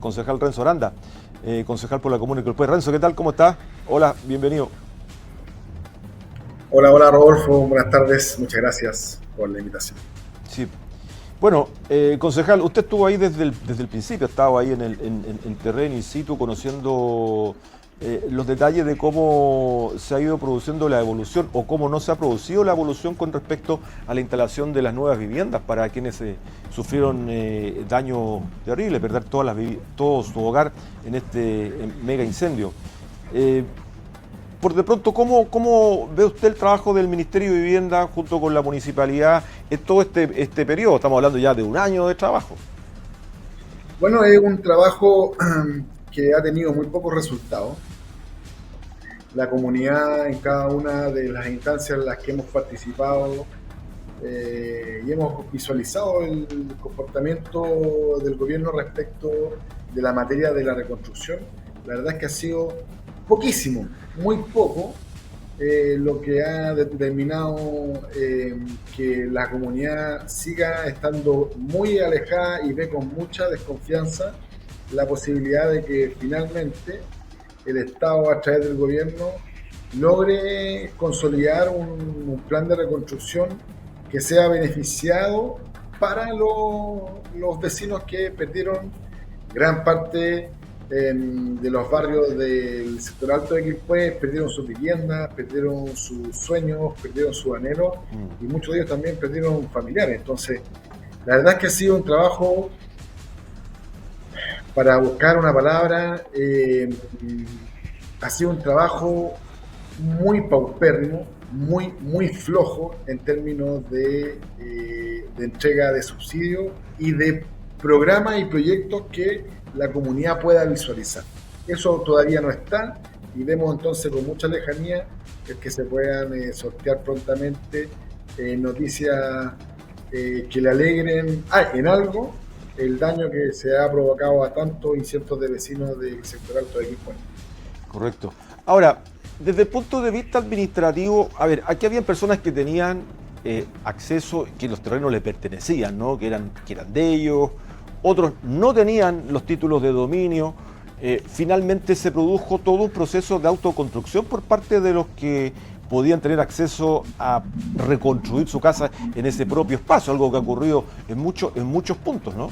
Concejal Renzo Aranda, concejal por la comuna de Quilpué. Renzo, ¿qué tal? ¿Cómo está? Hola, bienvenido. Hola, hola Rodolfo, buenas tardes, muchas gracias por la invitación. Sí. Bueno, concejal, usted estuvo ahí desde el principio, estaba ahí en terreno in situ, conociendo los detalles de cómo se ha ido produciendo la evolución o cómo no se ha producido la evolución con respecto a la instalación de las nuevas viviendas para quienes sufrieron daño terrible, perder todo su hogar en este mega incendio. Eh, por de pronto, ¿cómo ve usted el trabajo del Ministerio de Vivienda junto con la municipalidad en todo este periodo? Estamos hablando ya de un año de trabajo. Bueno, es un trabajo que ha tenido muy pocos resultados. La comunidad en cada una de las instancias en las que hemos participado y hemos visualizado el comportamiento del gobierno respecto de la materia de la reconstrucción, la verdad es que ha sido poquísimo, muy poco, lo que ha determinado que la comunidad siga estando muy alejada y ve con mucha desconfianza la posibilidad de que finalmente el Estado a través del gobierno logre consolidar un plan de reconstrucción que sea beneficiado para los vecinos que perdieron gran parte de los barrios del sector alto de Quilpué, perdieron sus viviendas, perdieron sus sueños, perdieron su anhelo y muchos de ellos también perdieron familiares. Entonces, la verdad es que ha sido un trabajo, para buscar una palabra, ha sido un trabajo muy paupérrimo, muy flojo en términos de entrega de subsidios y de programas y proyectos que la comunidad pueda visualizar. Eso todavía no está y vemos entonces con mucha lejanía el que se puedan sortear prontamente noticias que le alegren en algo el daño que se ha provocado a tantos y cientos de vecinos del sector alto de Quilpué. Correcto. Ahora, desde el punto de vista administrativo, a ver, aquí habían personas que tenían acceso, que los terrenos le pertenecían, ¿no? Que eran de ellos, otros no tenían los títulos de dominio. Finalmente se produjo todo un proceso de autoconstrucción por parte de los que podían tener acceso a reconstruir su casa en ese propio espacio, algo que ha ocurrido en muchos puntos, ¿no?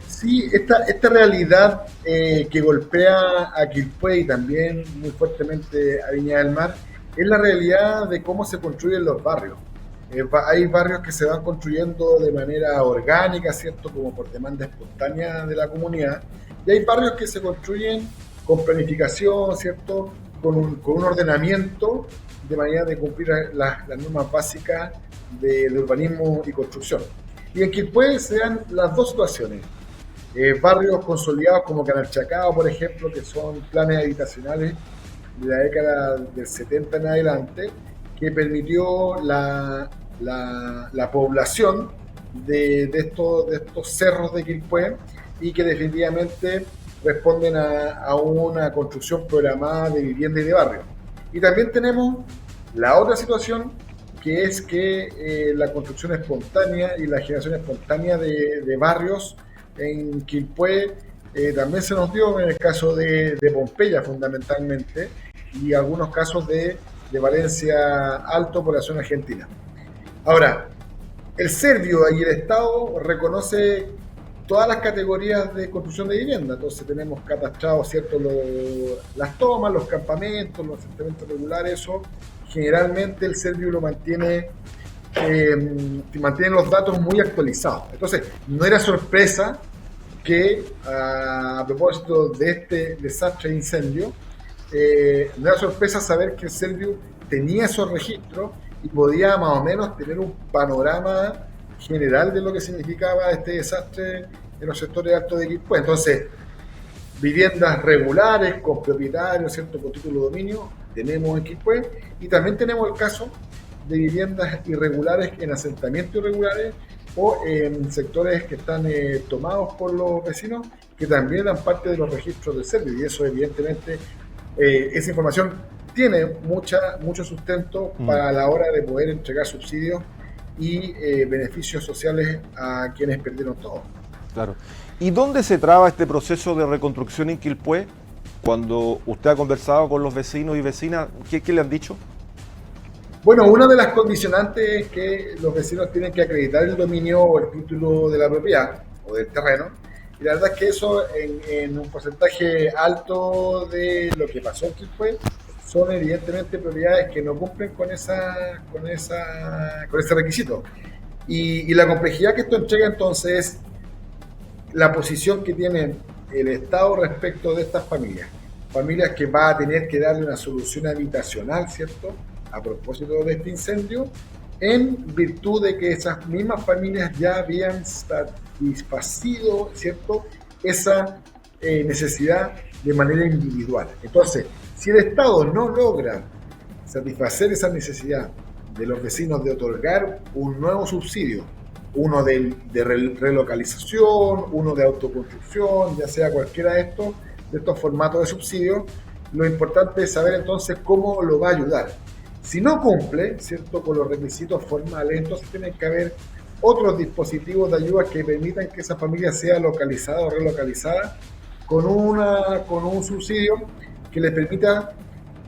Sí, esta realidad que golpea a Quilpué y también muy fuertemente a Viña del Mar es la realidad de cómo se construyen los barrios. Hay barrios que se van construyendo de manera orgánica, ¿cierto? Como por demanda espontánea de la comunidad. Y hay barrios que se construyen con planificación, ¿cierto? Con un ordenamiento de manera de cumplir las normas básicas de urbanismo y construcción. Y en Quilpué se dan las dos situaciones. Barrios consolidados como Canal Chacao, por ejemplo, que son planes habitacionales de la década del 70 en adelante, que permitió la población de estos cerros de Quilpué y que definitivamente responden a una construcción programada de vivienda y de barrio. Y también tenemos la otra situación, que es que la construcción espontánea y la generación espontánea de barrios en Quilpué también se nos dio en el caso de Pompeya fundamentalmente y algunos casos de Valencia Alto por la zona argentina. Ahora, el Servio y el Estado reconoce todas las categorías de construcción de vivienda. Entonces tenemos catastrados, ¿cierto? Las tomas, los campamentos, los asentamientos regulares, eso generalmente el Servio lo mantiene los datos muy actualizados. Entonces, no era sorpresa que a propósito de este desastre de incendio, no era sorpresa saber que el Servio tenía esos registros y podía más o menos tener un panorama general de lo que significaba este desastre en los sectores altos de Quilpué. Entonces, viviendas regulares con propietarios, ¿cierto? Con título de dominio, tenemos en Quilpué, y también tenemos el caso de viviendas irregulares en asentamientos irregulares o en sectores que están tomados por los vecinos, que también dan parte de los registros del Servio, y eso evidentemente, esa información tiene mucho sustento para la hora de poder entregar subsidios y beneficios sociales a quienes perdieron todo. Claro. ¿Y dónde se traba este proceso de reconstrucción en Quilpué? Cuando usted ha conversado con los vecinos y vecinas, ¿qué le han dicho? Bueno, una de las condicionantes es que los vecinos tienen que acreditar el dominio o el título de la propiedad o del terreno. Y la verdad es que eso en un porcentaje alto de lo que pasó aquí fue, son evidentemente propiedades que no cumplen con ese requisito. Y la complejidad que esto entrega entonces es la posición que tiene el Estado respecto de estas familias. Familias que va a tener que darle una solución habitacional, ¿cierto? A propósito de este incendio, en virtud de que esas mismas familias ya habían satisfacido, ¿cierto?, esa necesidad de manera individual. Entonces, si el Estado no logra satisfacer esa necesidad de los vecinos de otorgar un nuevo subsidio, uno de relocalización, uno de autoconstrucción, ya sea cualquiera de estos formatos de subsidio, lo importante es saber entonces cómo lo va a ayudar. Si no cumple, ¿cierto?, con los requisitos formales, entonces tienen que haber otros dispositivos de ayuda que permitan que esa familia sea localizada o relocalizada con un subsidio que les permita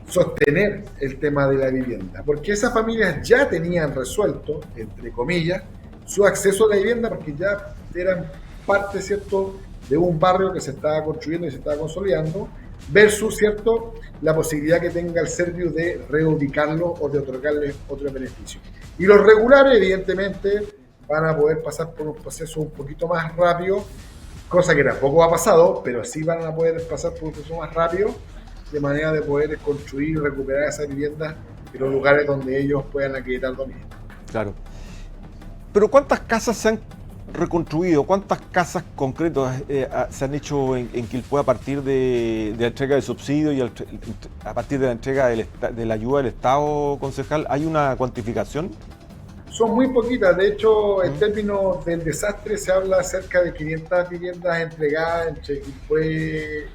sostener el tema de la vivienda, porque esas familias ya tenían resuelto, entre comillas, su acceso a la vivienda porque ya eran parte, ¿cierto?, de un barrio que se estaba construyendo y se estaba consolidando, versus, ¿cierto?, la posibilidad que tenga el Serviu de reubicarlo o de otorgarle otro beneficio. Y los regulares, evidentemente, van a poder pasar por un proceso un poquito más rápido, cosa que tampoco ha pasado, pero sí van a poder pasar por un proceso más rápido, de manera de poder construir y recuperar esas viviendas en los lugares donde ellos puedan acreditar dominio. Claro. Pero ¿cuántas casas se han reconstruido? ¿Cuántas casas concretas se han hecho en Quilpué a partir de la entrega de subsidio y a partir de la entrega de la ayuda del Estado, concejal? ¿Hay una cuantificación? Son muy poquitas, de hecho, en términos del desastre se habla cerca de 500 viviendas entregadas entre Quilpué,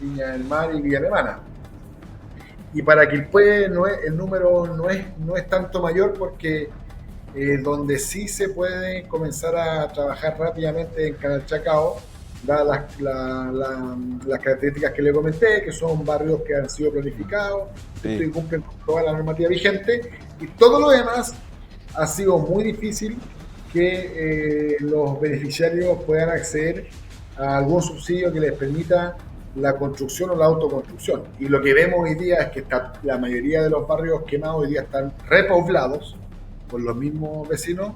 Viña del Mar y Villa Alemana. Y para Quilpué el número no es tanto mayor porque donde sí se puede comenzar a trabajar rápidamente en Canal Chacao, dadas las características que le comenté, que son barrios que han sido planificados, sí, y cumplen con toda la normativa vigente, y todo lo demás ha sido muy difícil que los beneficiarios puedan acceder a algún subsidio que les permita la construcción o la autoconstrucción. Y lo que vemos hoy día es que la mayoría de los barrios quemados hoy día están repoblados por los mismos vecinos,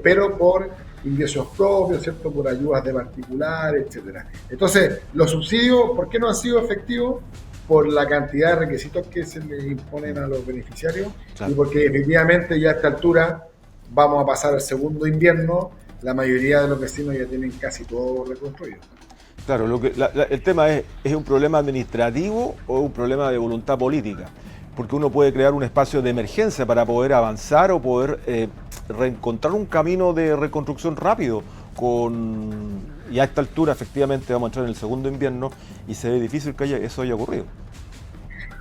pero por ingresos propios, ¿cierto?, por ayudas de particulares, etcétera. Entonces, los subsidios, ¿por qué no han sido efectivos? Por la cantidad de requisitos que se les imponen a los beneficiarios, claro, y porque efectivamente ya a esta altura vamos a pasar al segundo invierno, la mayoría de los vecinos ya tienen casi todo reconstruido. Claro, el tema ¿es un problema administrativo o un problema de voluntad política? Porque uno puede crear un espacio de emergencia para poder avanzar o poder reencontrar un camino de reconstrucción rápido. Y a esta altura, efectivamente, vamos a entrar en el segundo invierno y se ve difícil que eso haya ocurrido.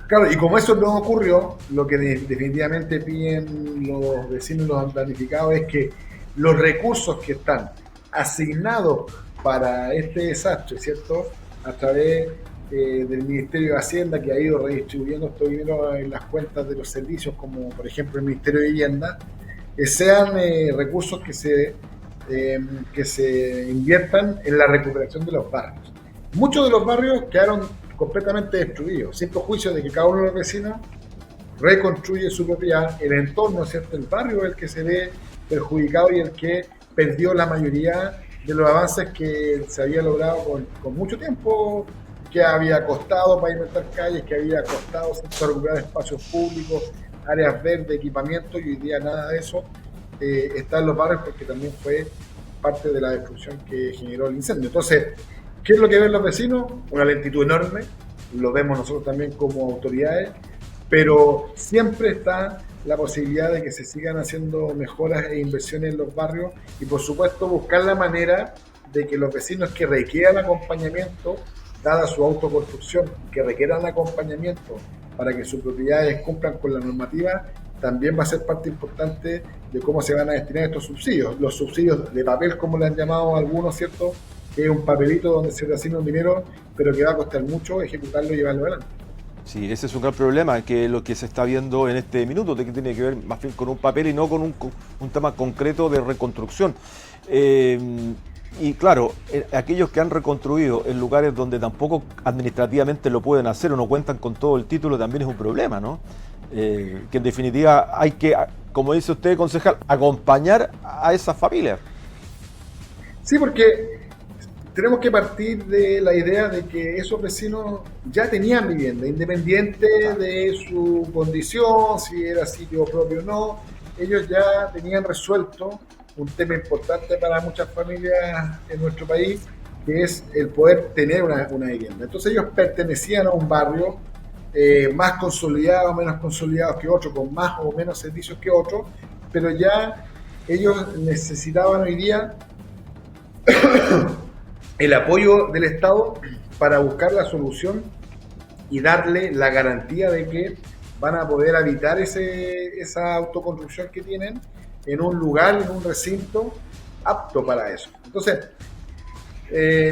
Claro, y como eso no ocurrió, lo que definitivamente piden los vecinos y los damnificados es que los recursos que están asignados para este desastre, ¿cierto?, a través del Ministerio de Hacienda, que ha ido redistribuyendo estos dinero en las cuentas de los servicios, como por ejemplo el Ministerio de Vivienda, sean recursos que se inviertan en la recuperación de los barrios. Muchos de los barrios quedaron completamente destruidos, sin perjuicio de que cada uno de los vecinos reconstruye su propiedad, el entorno, ¿cierto?, el barrio es el que se ve perjudicado y el que perdió la mayoría de los avances que se había logrado con mucho tiempo, que había costado pavimentar calles, que había costado, ¿cierto?, recuperar espacios públicos, áreas verdes, equipamiento, y hoy día nada de eso está en los barrios porque también fue parte de la destrucción que generó el incendio. Entonces, ¿qué es lo que ven los vecinos? Una lentitud enorme, lo vemos nosotros también como autoridades, pero siempre está la posibilidad de que se sigan haciendo mejoras e inversiones en los barrios y por supuesto buscar la manera de que los vecinos que requieran acompañamiento, dada su autoconstrucción, que requieran acompañamiento para que sus propiedades cumplan con la normativa, también va a ser parte importante de cómo se van a destinar estos subsidios. Los subsidios de papel, como le han llamado algunos, ¿cierto?, que es un papelito donde se te asigna un dinero, pero que va a costar mucho ejecutarlo y llevarlo adelante. Sí, ese es un gran problema, que lo que se está viendo en este minuto, de que tiene que ver más bien con un papel y no con un tema concreto de reconstrucción. Eh, y claro, aquellos que han reconstruido en lugares donde tampoco administrativamente lo pueden hacer o no cuentan con todo el título también es un problema, ¿no? Que en definitiva hay que, como dice usted, concejal, acompañar a esas familias. Sí, porque tenemos que partir de la idea de que esos vecinos ya tenían vivienda, independiente de su condición, si era sitio propio o no, ellos ya tenían resuelto un tema importante para muchas familias en nuestro país, que es el poder tener una vivienda. Entonces ellos pertenecían a un barrio más consolidado, menos consolidado que otro, con más o menos servicios que otro, pero ya ellos necesitaban hoy día el apoyo del Estado para buscar la solución y darle la garantía de que van a poder habitar esa autoconstrucción que tienen en un lugar, en un recinto apto para eso. Entonces,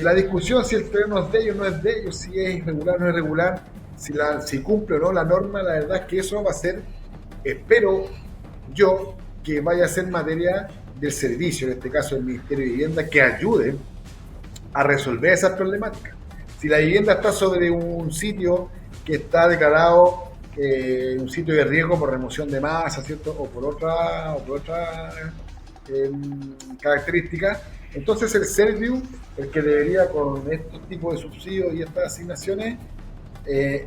la discusión si el terreno es de ellos, no es de ellos, si es irregular, no es irregular, si cumple o no la norma, la verdad es que eso va a ser, espero yo, que vaya a ser materia del servicio, en este caso del Ministerio de Vivienda, que ayude a resolver esas problemáticas. Si la vivienda está sobre un sitio que está declarado un sitio de riesgo por remoción de masa, ¿cierto? O por otra característica, entonces el Serviu, el que debería con estos tipos de subsidios y estas asignaciones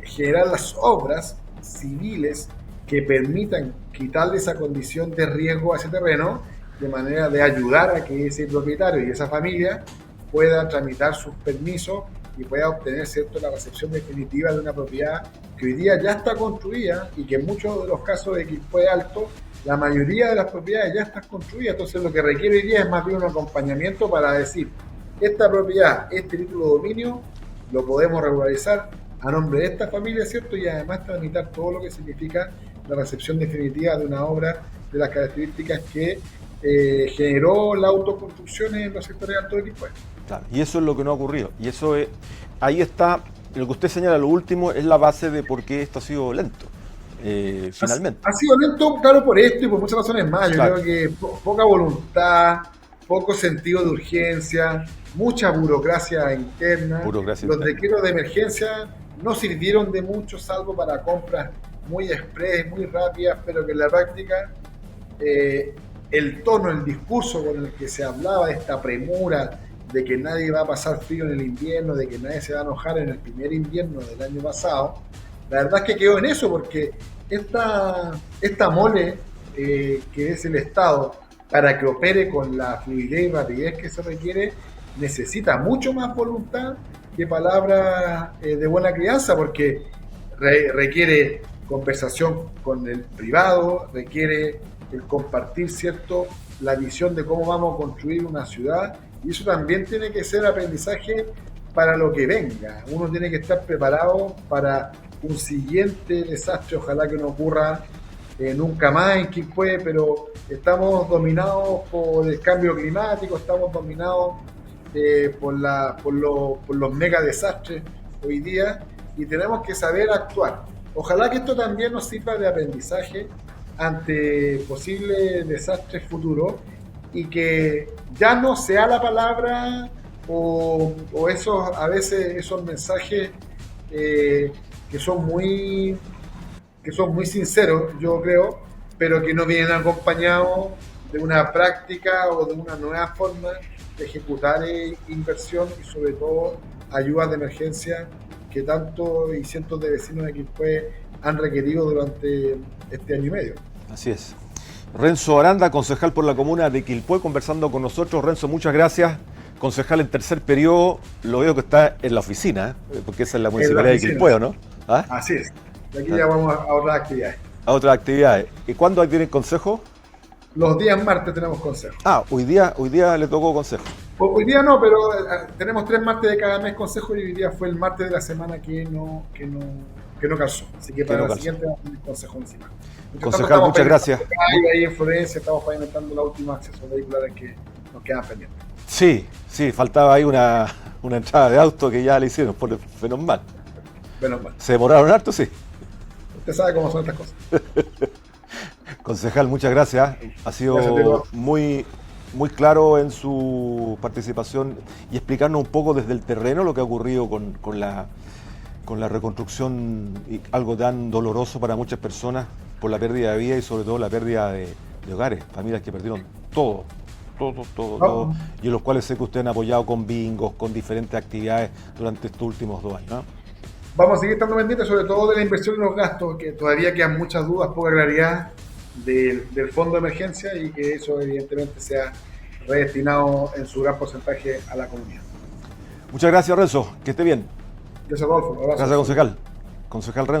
generar las obras civiles que permitan quitarle esa condición de riesgo a ese terreno, de manera de ayudar a que ese propietario y esa familia pueda tramitar sus permisos y pueda obtener, ¿cierto?, la recepción definitiva de una propiedad que hoy día ya está construida y que en muchos de los casos de Quilpué Alto, la mayoría de las propiedades ya están construidas. Entonces lo que requiere hoy día es más bien un acompañamiento para decir, esta propiedad, este título de dominio, lo podemos regularizar a nombre de esta familia, ¿cierto? Y además tramitar todo lo que significa la recepción definitiva de una obra de las características que generó la autoconstrucción en los sectores altos de Quilpué. Claro, y eso es lo que no ha ocurrido. Y eso es, ahí está, lo que usted señala, lo último, es la base de por qué esto ha sido lento, finalmente. Ha sido lento, claro, por esto y por muchas razones más. Yo creo que poca voluntad, poco sentido de urgencia, mucha burocracia interna. Los decretos de emergencia no sirvieron de mucho, salvo para compras muy express, muy rápidas, pero que en la práctica el tono, el discurso con el que se hablaba de esta premura, de que nadie va a pasar frío en el invierno, de que nadie se va a enojar en el primer invierno del año pasado, la verdad es que quedó en eso, porque esta mole que es el Estado, para que opere con la fluidez y rapidez que se requiere, necesita mucho más voluntad que palabras de buena crianza, porque requiere conversación con el privado, requiere el compartir, ¿cierto?, la visión de cómo vamos a construir una ciudad, y eso también tiene que ser aprendizaje para lo que venga. Uno tiene que estar preparado para un siguiente desastre, ojalá que no ocurra nunca más en Quilpué, pero estamos dominados por el cambio climático, estamos dominados por los mega desastres hoy día, y tenemos que saber actuar. Ojalá que esto también nos sirva de aprendizaje ante posibles desastres futuros, y que ya no sea la palabra o esos, a veces esos mensajes que son muy sinceros, yo creo, pero que no vienen acompañados de una práctica o de una nueva forma de ejecutar inversión y sobre todo ayudas de emergencia que tantos y cientos de vecinos de Quilpué han requerido durante este año y medio. Así es. Renzo Aranda, concejal por la comuna de Quilpué, conversando con nosotros. Renzo, muchas gracias. Concejal en tercer periodo, lo veo que está en la oficina, porque esa es la municipalidad de Quilpué, ¿no? ¿Ah? Así es. De aquí ya vamos a otras actividades. A otras actividades. ¿Y cuándo tienen consejo? Los días martes tenemos consejo. Ah, hoy día le tocó consejo. Hoy día no, pero tenemos 3 martes de cada mes consejo, y hoy día fue el martes de la semana que no calzó. Así que para la siguiente vamos a tener consejo encima. Concejal, muchas gracias. Ahí en Florencia estamos pavimentando los últimos accesos vehiculares que nos quedan pendientes. Sí, sí, faltaba ahí una entrada de auto que ya le hicieron, por menos mal. Menos mal. ¿Se demoraron harto? Sí. Usted sabe cómo son estas cosas. Concejal, muchas gracias. Ha Gracias, sido Diego. muy claro en su participación y explicarnos un poco desde el terreno lo que ha ocurrido con la reconstrucción, y algo tan doloroso para muchas personas por la pérdida de vida y sobre todo la pérdida de hogares, familias que perdieron todo, todo, y en los cuales sé que ustedes han apoyado con bingos, con diferentes actividades durante estos últimos 2 años, ¿no? Vamos a seguir estando pendientes, sobre todo de la inversión y los gastos, que todavía quedan muchas dudas, poca claridad del fondo de emergencia y que eso evidentemente sea redestinado en su gran porcentaje a la comunidad. Muchas gracias, Renzo, que esté bien. Gracias, Rodolfo. Un abrazo. Gracias, concejal. Concejal Renzo.